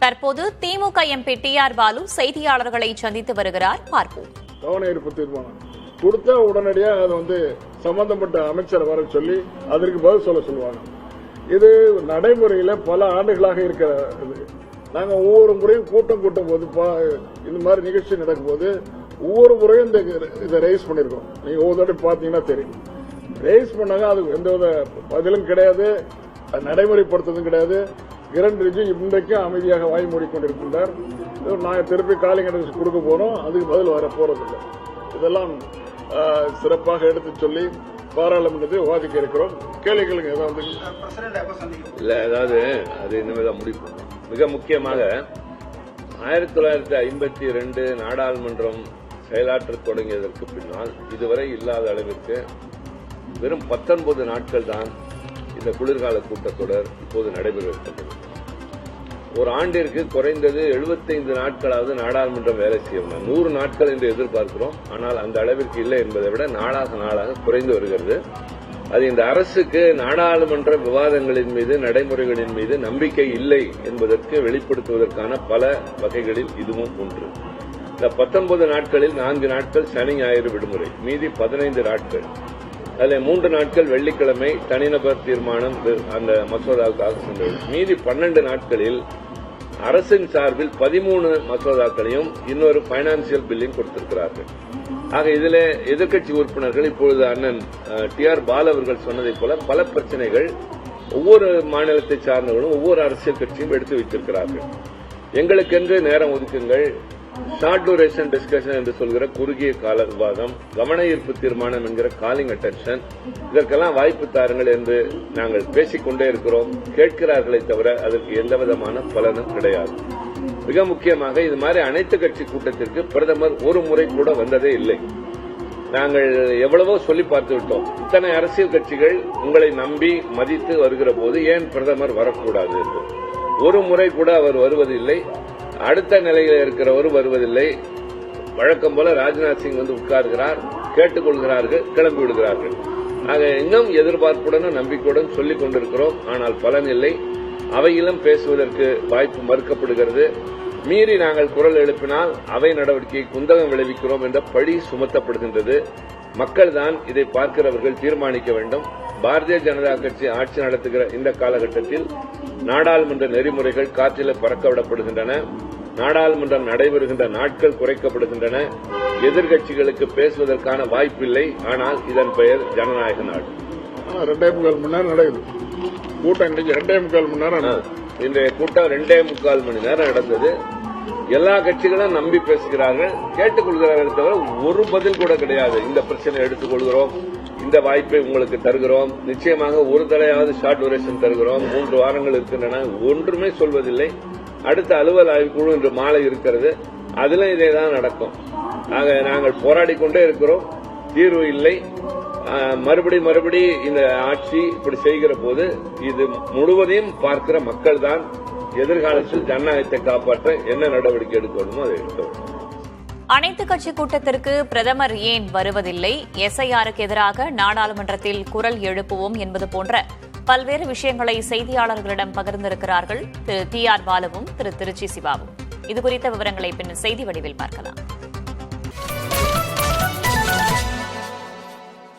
தற்போது திமுக MP TR. Balu செய்தியாளர்களை சந்தித்து வருகிறார். பார்ப்போம். கவன ஈர்ப்பு தீர்மானம் கொடுத்தா உடனடியாக அது சம்பந்தப்பட்ட அமைச்சரை வர சொல்லி அதற்கு பதில் சொல்லுவாங்க. இது நடைமுறையில் பல ஆண்டுகளாக இருக்கிறது. நாங்கள் ஒவ்வொரு முறையும் கூட்டும் போது இந்த மாதிரி நிகழ்ச்சி நடக்கும் போது ஒவ்வொரு முறையும் இதை ரைஸ் பண்ணிருக்கோம். நீங்க ஒவ்வொரு தடவை பாத்தீங்கன்னா தெரியும். ரைஸ் பண்ணாங்க, அதுக்கு எந்தவித பதிலும் கிடையாது, நடைமுறைப்படுத்துவதும் கிடையாது. கிரண் ரிஜிஜு இன்றைக்கும் அமைதியாக வாய் மூடிக்கொண்டிருக்கின்றார். நாங்கள் திருப்பி காலிங் நோட்டீஸ் கொடுக்க போறோம், அதுக்கு பதில் வர போறதில்லை. இதெல்லாம் சிறப்பாக எடுத்து சொல்லி பாராளுமன்றத்தை விவாதிக்க இருக்கிறோம். கேள்விகளுங்க ஏதாவது இல்ல, அதாவது அது இனிமேதான் முடிவு. மிக முக்கியமாக 1952 நாடாளுமன்றம் செயலாற்ற தொடங்கியதற்கு பின்னால் இதுவரை இல்லாத அளவிற்கு வெறும் 19 நாட்கள் தான் இந்த குளிர்கால கூட்டத்தொடர் இப்போது நடைபெறுகிறது. ஒரு ஆண்டிற்கு குறைந்தது 75 நாட்களாவது நாடாளுமன்றம் வேலை செய்யும். 100 நாட்கள் என்று எதிர்பார்க்கிறோம். ஆனால் அந்த அளவிற்கு இல்லை என்பதை விட நாளாக குறைந்து வருகிறது. அது இந்த அரசுக்கு நாடாளுமன்ற விவாதங்களின் மீது, நடைமுறைகளின் மீது நம்பிக்கை இல்லை என்பதற்கு வெளிப்படுத்துவதற்கான பல வகைகளில் இதுவும் ஒன்று. இந்த 19 நாட்களில் 4 நாட்கள் சனி ஞாயிறு விடுமுறை, மீதி 15 நாட்கள். அதில் 3 நாட்கள் வெள்ளிக்கிழமை தனிநபர் தீர்மானம் அந்த மசோதாவுக்காக சென்றது. மீதி 12 நாட்களில் அரசின் சார்பில் 13 மசோதாக்களையும் இன்னொரு பைனான்சியல் பில்லையும் கொடுத்திருக்கிறார்கள். ஆக இதில் எதிர்க்கட்சி உறுப்பினர்கள் இப்பொழுது அண்ணன் டி.ஆர். பாலு அவர்கள் சொன்னதைப் போல பல பிரச்சனைகள் ஒவ்வொரு மாநிலத்தை சார்ந்தவர்களும் ஒவ்வொரு அரசியல் கட்சியும் எடுத்து வைத்திருக்கிறார்கள். எங்களுக்கென்று நேரம் ஒதுக்குங்கள், ஷார்ட் டூரேஷன் டிஸ்கஷன் என்று சொல்கிற குறுகிய கால விவாதம், கவன ஈர்ப்பு தீர்மானம் என்கிற காலிங் அட்டென்ஷன், இதற்கெல்லாம் வாய்ப்பு தாருங்கள் என்று நாங்கள் பேசிக்கொண்டே இருக்கிறோம். கேட்கிறார்களே தவிர அதற்கு எந்தவிதமான பலனும் கிடையாது. மிக முக்கியமாக இது மாதிரி அனைத்து கட்சி கூட்டத்திற்கு பிரதமர் ஒரு முறை கூட வந்ததே இல்லை. நாங்கள் எவ்வளவோ சொல்லி பார்த்து விட்டோம். இத்தனை அரசியல் கட்சிகள் உங்களை நம்பி மதித்து வருகிற போது ஏன் பிரதமர் வரக்கூடாது என்று. ஒரு முறை கூட அவர் வருவதில்லை. அடுத்த நிலையில் இருக்கிறவர் வருவதில்லை. வழக்கம் போல ராஜ்நாத் சிங் உட்கார்கிறார், கேட்டுக்கொள்கிறார்கள், கிளம்பி விடுகிறார்கள். ஆக இன்னும் எதிர்பார்ப்புடனும் நம்பிக்கையுடன் சொல்லிக் கொண்டிருக்கிறோம். ஆனால் பலன் இல்லை. அவையிலும் பேசுவதற்கு வாய்ப்பு மறுக்கப்படுகிறது. மீறி நாங்கள் குரல் எழுப்பினால் அவை நடவடிக்கையை குந்தகம் விளைவிக்கிறோம் என்ற பழி சுமத்தப்படுகின்றது. மக்கள் தான் இதை பார்க்கிறவர்கள் தீர்மானிக்க வேண்டும். பாரதிய ஜனதா கட்சி ஆட்சி நடத்துகிற இந்த காலகட்டத்தில் நாடாளுமன்ற நெறிமுறைகள் காற்றில் பறக்கவிடப்படுகின்றன. நாடாளுமன்றம் நடைபெறுகின்ற நாட்கள் குறைக்கப்படுகின்றன. எதிர்க்கட்சிகளுக்கு பேசுவதற்கான வாய்ப்பில்லை. ஆனால் இதன் பெயர் ஜனநாயக நாடு. 2.25 மணி நேரம் நடக்குது கூட்டம். இன்னைக்கு 2.25 மணி நேரம். இன்றைய கூட்டம் 2.25 மணி நேரம் நடந்தது. எல்லா கட்சிகளும் நம்பி பேசுகிறார்கள், கேட்டுக்கொள்கிறார்கள் தவிர ஒரு பதில் கூட கிடையாது. இந்த பிரச்சனை எடுத்துக்கொள்கிறோம், இந்த வாய்ப்பை உங்களுக்கு தருகிறோம், நிச்சயமாக ஒரு தலையாவது ஷார்ட் டூரேஷன் தருகிறோம், 3 வாரங்கள் இருக்கின்றன, ஒன்றுமே சொல்வதில்லை. அடுத்த அலுவல் ஆய்வுக்குழு இன்று மாலை இருக்கிறது, அதில் இதேதான் நடக்கும். ஆக நாங்கள் போராடிக்கொண்டே இருக்கிறோம், தீர்வு இல்லை. மறுபடி இந்த ஆட்சி இப்படி செய்கிற போது இது முழுவதையும் பார்க்கிற மக்கள் தான் எதிர்காலத்தில் ஜனநாயகத்தை காப்பாற்ற என்ன நடவடிக்கை எடுக்க வேண்டுமோ அதை எடுக்க. அனைத்து கட்சி கூட்டத்திற்கு பிரதமர் ஏன் வருவதில்லை, எஸ்ஐஆருக்கு எதிராக நாடாளுமன்றத்தில் குரல் எழுப்புவோம் என்பது போன்ற பல்வேறு விஷயங்களை செய்தியாளர்களிடம் பகிர்ந்திருக்கிறார்கள் திரு டி.ஆர். பாலுவும் திரு திருச்சி சிவாவும். இதுகுறித்த விவரங்களை பின் செய்தி வடிவில் பார்க்கலாம்.